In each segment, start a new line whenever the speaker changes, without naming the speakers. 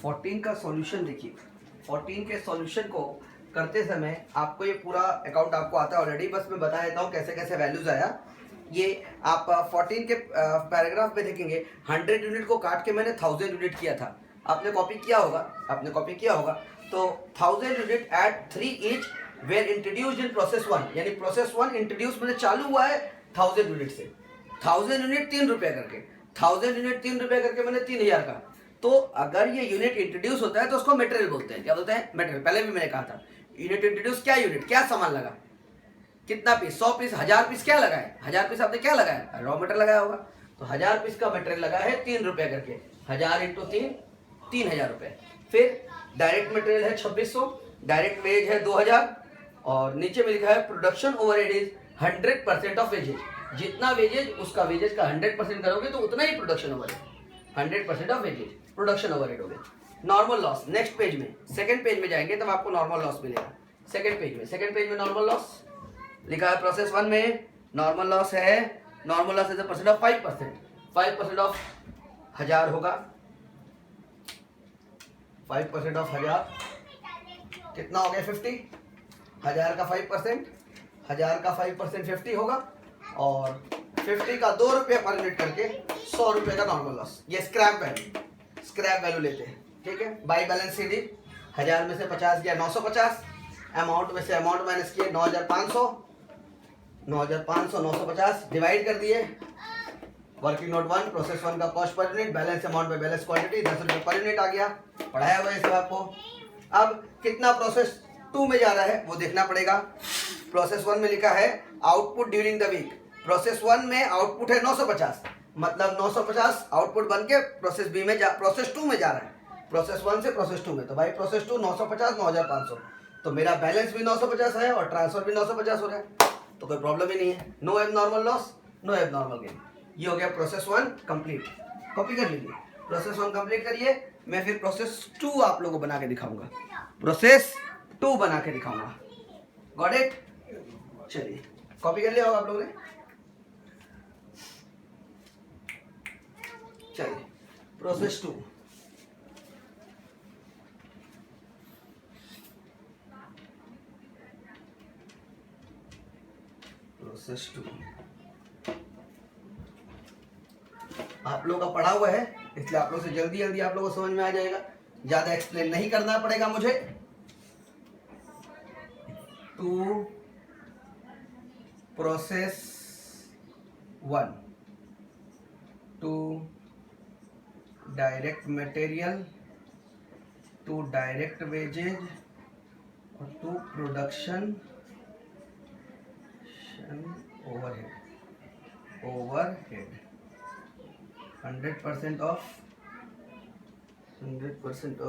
14 का सॉल्यूशन देखिए। 14 के सॉल्यूशन को करते समय आपको ये पूरा अकाउंट आपको आता है ऑलरेडी, बस मैं बता देता हूँ कैसे कैसे वैल्यूज आया। ये आप 14 के पैराग्राफ में देखेंगे 100 यूनिट को काट के मैंने 1000 यूनिट किया था। आपने कॉपी किया होगा, तो 1000 unit at 3 each were introduced in process 1, यानी प्रोसेस 1 इंट्रोड्यूस मैंने चालू हुआ है 1000 यूनिट से। 1000 यूनिट 3 रुपये करके, 1000 यूनिट 3 रुपये करके मैंने 3000 का। तो अगर ये यूनिट इंट्रोड्यूस होता है तो उसको मटेरियल बोलते हैं। क्या बोलते हैं? मटेरियल। पहले भी मैंने कहा था यूनिट इंट्रोड्यूस, क्या यूनिट, क्या सामान लगा, कितना पीस, 100 पीस, 1000 पीस क्या लगा है, 1000 पीस आपने क्या लगाया, रॉ मटेरियल लगाया होगा। तो 1000 पीस का मटेरियल लगा है 3 रुपये करके, 1000 इंटू 3, 3000 रुपये। फिर डायरेक्ट मटेरियल है 2600, डायरेक्ट वेज है 2000, और नीचे में लिखा है production overhead is 100% of wages. जितना वेजेज उसका वेजेज का 100% करोगे तो उतना ही production overhead, 100% of wages production overhead हो गया। नॉर्मल लॉस नेक्स्ट पेज में, सेकंड पेज में जाएंगे तब आपको नॉर्मल लॉस मिलेगा। सेकंड पेज में नॉर्मल लॉस लिखा है। प्रोसेस 1 में नॉर्मल लॉस है, normal loss is a percent of 5% of 1000 होगा। 5% ऑफ 1000 कितना हो गया? 50। 1000 का 5%, 1000 का 5% 50 होगा, और 50 का 2 रुपये पर यूनिट करके 100 रुपये का नॉर्मल लॉस। ये स्क्रैप वैल्यू लेते हैं, ठीक है। बाई बैलेंस शीट 1000 में से 50 गया 950, अमाउंट में से अमाउंट माइनस किए 9500, 950 डिवाइड कर दिए। वर्किंग नोट 1 प्रोसेस 1 का cost per unit, balance amount में बैलेंस क्वांटिटी 10 रुपये पर यूनिट आ गया। पढ़ाया हुआ है सब आपको। अब कितना प्रोसेस 2 में जा रहा है वो देखना पड़ेगा। प्रोसेस 1 में लिखा है output during the week. Process 1 में आउटपुट है 950, मतलब 950 आउटपुट बन के प्रोसेस 2 में जा रहा है। प्रोसेस 1 से प्रोसेस 2 में, तो भाई प्रोसेस 2 950 9500, तो मेरा बैलेंस भी 950 है और ट्रांसफर भी 950 हो रहा है, तो कोई प्रॉब्लम ही नहीं है। No abnormal loss, no abnormal gain. ये हो गया प्रोसेस 1 कंप्लीट। कॉपी कर लीजिए, प्रोसेस 1 कंप्लीट करिए। मैं फिर प्रोसेस 2 आप लोगों को बना के दिखाऊंगा, प्रोसेस 2 बना के दिखाऊंगा। Got it? चलिए कॉपी कर लिया होगा आप लोगों ने। चलिए प्रोसेस 2। प्रोसेस 2 आप लोगों का पढ़ा हुआ है, इसलिए आप लोग से जल्दी आप लोगों को समझ में आ जाएगा, ज्यादा एक्सप्लेन नहीं करना पड़ेगा मुझे। 2 process 1, 2 direct material, 2 direct wages, और 2 प्रोडक्शन ओवरहेड 100% ऑफ 100%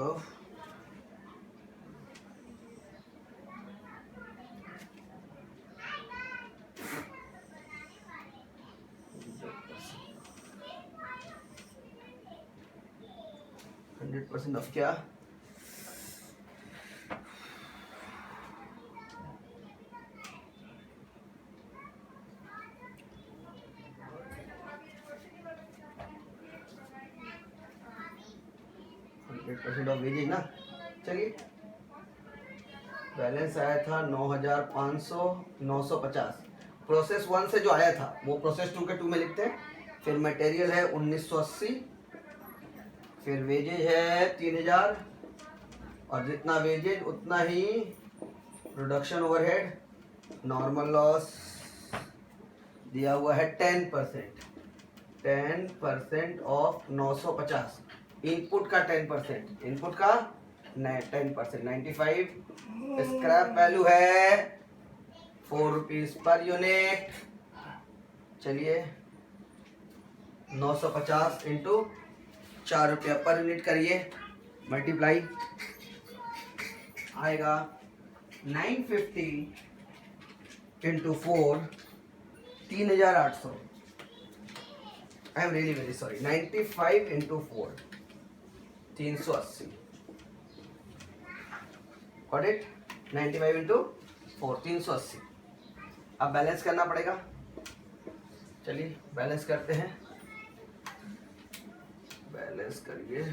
ऑफ क्या? % ऑफ वेजेज ना। चलिए बैलेंस आया था 9500 950। प्रोसेस 1 से जो आया था वो प्रोसेस 2 के 2 में लिखते हैं। फिर मटेरियल है 1980, फिर वेजेज है 3000, और जितना वेजेज उतना ही प्रोडक्शन ओवरहेड। नॉर्मल लॉस दिया हुआ है 10% ऑफ 950। इनपुट का 10%, 95 स्क्रैप वैल्यू है 4 रुपीज पर यूनिट। चलिए 950 इंटू 4 रुपया पर यूनिट करिए, मल्टीप्लाई आएगा 950 into 4 3800। I am really very sorry, 95 into 4 380। Got it? 95 into 4 380। अब बैलेंस करना पड़ेगा। चलिए बैलेंस करते हैं, बैलेंस करिए।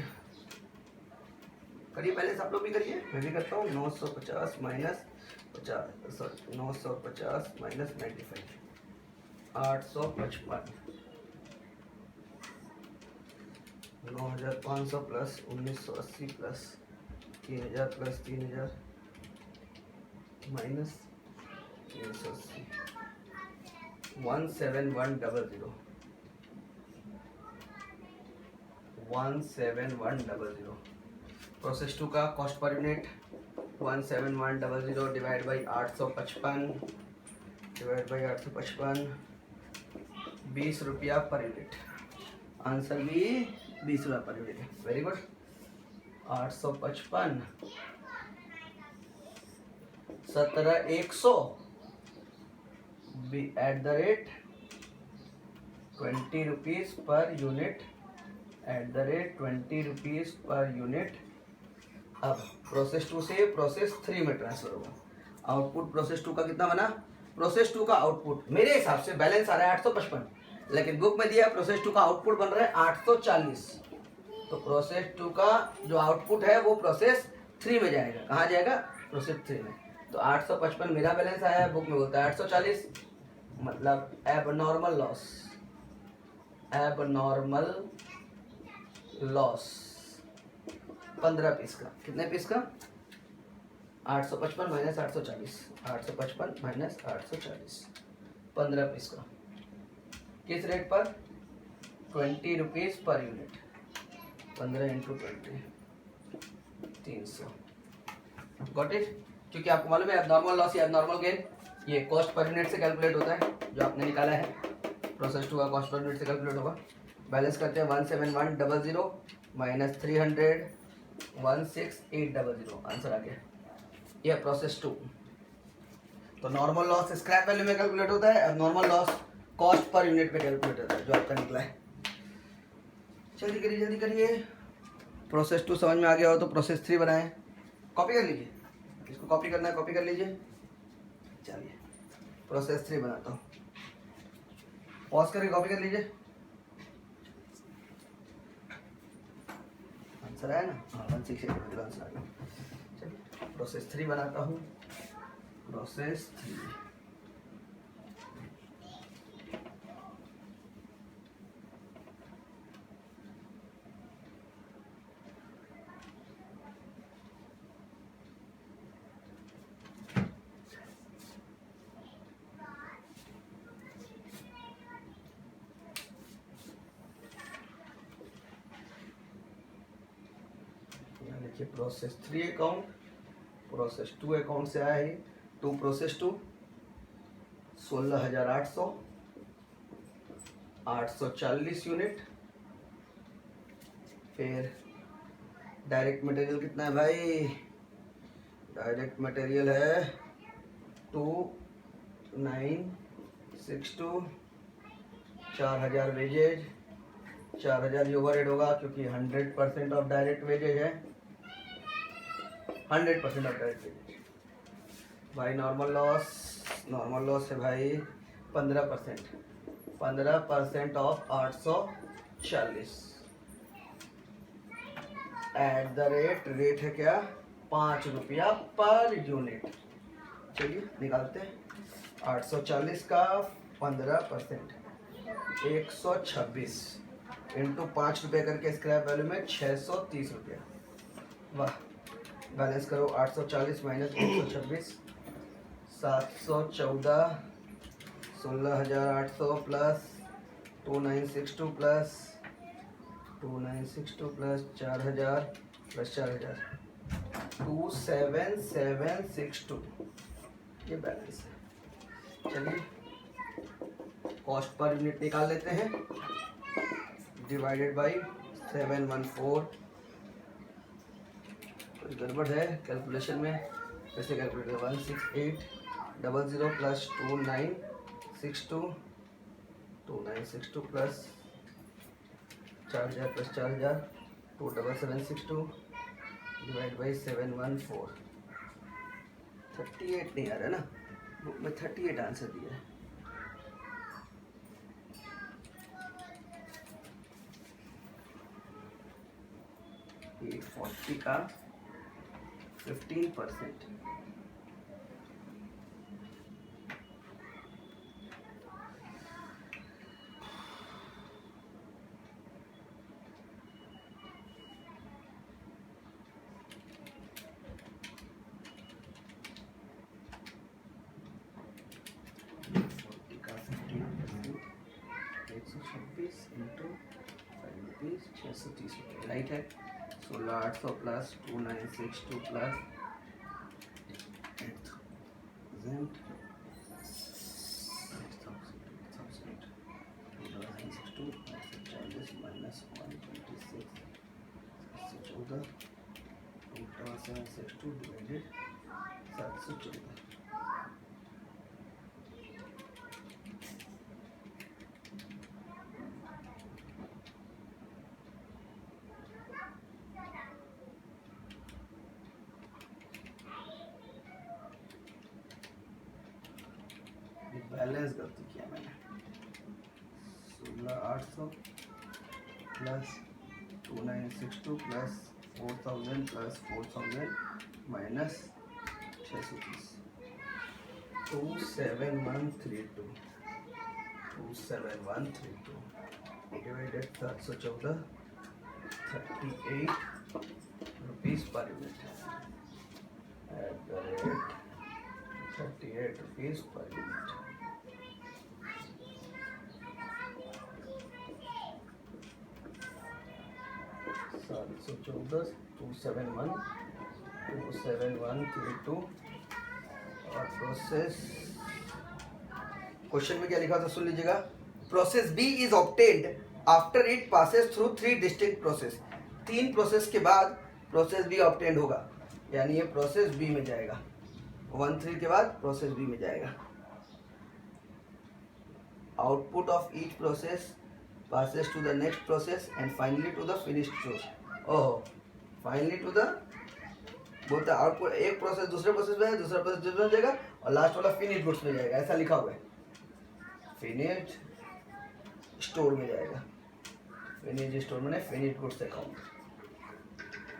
करिए बैलेंस, आप लोग भी करिए, मैं भी करता हूँ। 950 minus 50, sorry 950 minus 95, 855, 9500 plus 1980 plus 3000 plus 3000 minus 380, 17100, 17100। Process 2 का cost per unit 17100 divide by 855 divide by 855, 20 रुपया पर यूनिट। आंसर भी 20 रुपया पर यूनिट है। Very good. 855 17100 at the rate 20 rupees per unit, at the rate 20 rupees per unit. अब process 2 से process 3 में transfer होगा। Output process 2 का कितना बना? प्रोसेस 2 का आउटपुट मेरे हिसाब से बैलेंस आ रहा है 855, लेकिन बुक में दिया प्रोसेस 2 का आउटपुट बन रहा है 840। तो प्रोसेस 2 का जो आउटपुट है वो प्रोसेस 3 में जाएगा। कहाँ जाएगा? प्रोसेस 3 में। तो 855 मेरा बैलेंस आया है, बुक में बोलता है 840, मतलब abnormal loss, abnormal loss 15 piece का। कितने पीस का? 855 माइनस 840, 855 माइनस 840, 15 पीस का। किस रेट पर? 20 rupees per unit. 15 into 20, 300। Got it? क्योंकि आपको मालूम है एबनॉर्मल लॉस या एबनॉर्मल गेन ये कॉस्ट पर यूनिट से कैलकुलेट होता है, जो आपने निकाला है। प्रोसेस 2 का कॉस्ट पर यूनिट से कैलकुलेट होगा। बैलेंस करते हैं 17100 माइनस 300, 16800। आंसर आ गया। यह प्रोसेस 2। तो नॉर्मल लॉस स्क्रैप वैल्यू में कैलकुलेट होता है, normal loss cost per unit पे कैलकुलेट होता है, जो आपका निकला है। जल्दी करिए, जल्दी करिए। प्रोसेस 2 समझ में आ गया हो तो प्रोसेस 3 बनाएं। कॉपी कर लीजिए, इसको कॉपी करना है, कॉपी कर लीजिए। चलिए प्रोसेस 3 बनाता हूँ। पॉज करके कॉपी कर लीजिए। आंसर आया ना? हाँ, 168 आंसर आ गया। चलिए प्रोसेस 3 बनाता हूँ। प्रोसेस 3 देखिए, प्रोसेस 3 अकाउंट प्रोसेस 2 अकाउंट से आया है। 2 प्रोसेस 2 16,800, 840 यूनिट। फिर डायरेक्ट मटेरियल कितना है भाई? डायरेक्ट मटेरियल है 2962, 4000 वेजेज, 4000 ओवरहेड होगा क्योंकि 100% ऑफ डायरेक्ट वेजेज है, 100% ऑफ डायरेक्ट वेजेज। भाई नॉर्मल लॉस है भाई 15%, 15% ऑफ 840 एट द रेट है क्या? 5 रुपया पर यूनिट। चलिए निकालते हैं। 840 का 15%, 126 इंटू 5 रुपये करके स्क्रैप वैल्यू में 630 रुपया। वाह। बैलेंस करो। 840 minus 126, 714, 16,800 plus 2962 plus 2962 plus 4000 plus 4000, 27762। ये बैलेंस है। चलिए कॉस्ट पर यूनिट निकाल लेते हैं। Divided by 714। कुछ गड़बड़ है कैलकुलेशन में, कैसे कैलकुलेट करें? 16800 plus 2962 plus 4000 plus 4000, 27762 divide by 714। 38 नहीं आ रहा ना, बुक में 38 आंसर दिया है। ये 40 का 15%. राइट है 16,800 plus 2,962 plus 8,000 minus 126 14 762 divided 714 balance गलती किया मैंने 16,800 plus 2,962 plus 4,000 plus 4,000 minus 630 27132 divided 714 38 rupees per unit at the rate 38 rupees per unit. 714 271 और प्रोसेस क्वेश्चन में क्या लिखा था सुन लीजिएगा। Process B is obtained after it passes through 3 distinct process. 3 process के बाद प्रोसेस बी ऑब्टेन्ड होगा, यानी ये प्रोसेस बी में जाएगा। 1-3 के बाद प्रोसेस बी में जाएगा। Output of each process passes to the next process and finally to the finished source. Oh, finally to the बोलते हैं आउटपुट एक प्रोसेस दूसरे प्रोसेस में है, दूसरा प्रोसेस दूसरे में जाएगा और लास्ट वाला फिनिश गुड्स में जाएगा। ऐसा लिखा हुआ है, फिनिश स्टोर में जाएगा। फिनिश स्टोर में फिनिश गुड्स अकाउंट,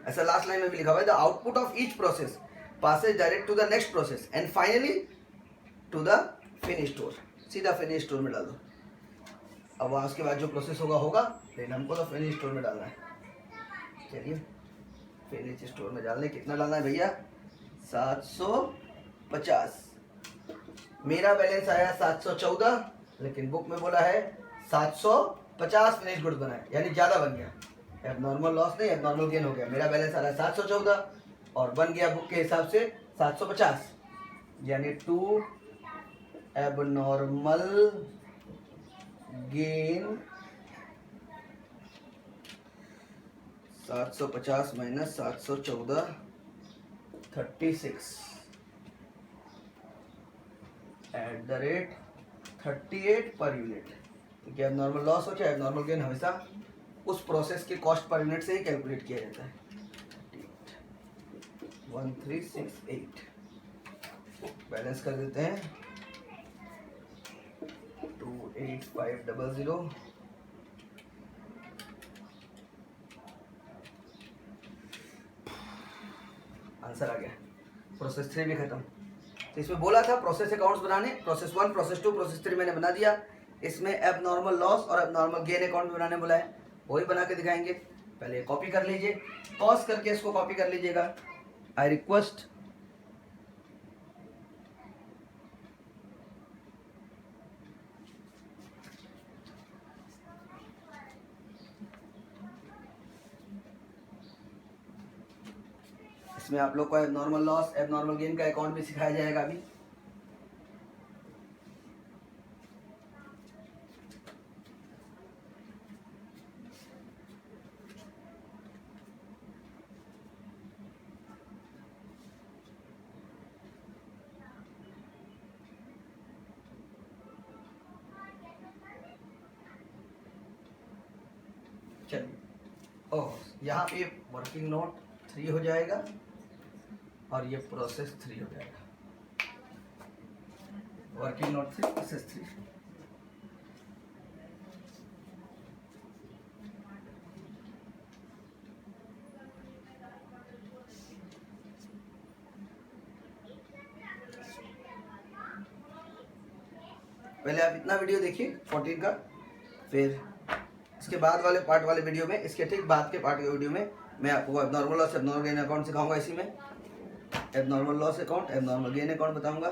ऐसा लास्ट लाइन में भी लिखा हुआ है। The output of each process passes direct to the next process and finally to the finish store. सीधा फिनिश स्टोर में डाल दो। अब वहाँ उसके बाद जो प्रोसेस होगा, लेकिन हमको तो फिनिश स्टोर में डालना है। चलिए फिनिश स्टोर में डालने कितना डालना है भैया? 750। मेरा बैलेंस आया 714, लेकिन बुक में बोला है 750 फिनिश गुड्स बनाए, यानी ज़्यादा बन गया। अब नॉर्मल लॉस नहीं, अब नॉर्मल गेन हो गया। मेरा बैलेंस आ रहा है 714 और बन गया बुक के हिसाब से 750, यानी 2 abnormal gain 750 minus 714 36 at the rate 38 per unit. क्योंकि अब नॉर्मल लॉस हो चाहे नॉर्मल गेन हमेशा उस प्रोसेस के कॉस्ट पर यूनिट से ही कैलकुलेट किया जाता है। 1368 बैलेंस कर देते हैं 28500 आंसर आ गया। प्रोसेस 3 भी खत्म। तो इसमें बोला था प्रोसेस अकाउंट्स बनाने, प्रोसेस 1, प्रोसेस 2, प्रोसेस 3 मैंने बना दिया। इसमें एब नॉर्मल लॉस और एब नॉर्मल गेन अकाउंट बनाने बोला है, वही बना के दिखाएंगे। पहले कॉपी कर लीजिए, पॉज करके इसको कॉपी कर लीजिएगा। आई रिक्वेस्ट इसमें आप लोग को एबनॉर्मल लॉस एबनॉर्मल गेन का अकाउंट भी सिखाया जाएगा अभी। चलिए, ओह यहाँ पे वर्किंग नोट 3 हो जाएगा और ये प्रोसेस 3 हो जाएगा। Working note 3 process 3। पहले आप इतना वीडियो देखिए 14 का, फिर इसके बाद वाले पार्ट वाले वीडियो में, इसके ठीक बाद के पार्ट के वीडियो में मैं आपको abnormal loss abnormal gain account सिखाऊंगा। इसी में abnormal loss account abnormal gain account बताऊंगा।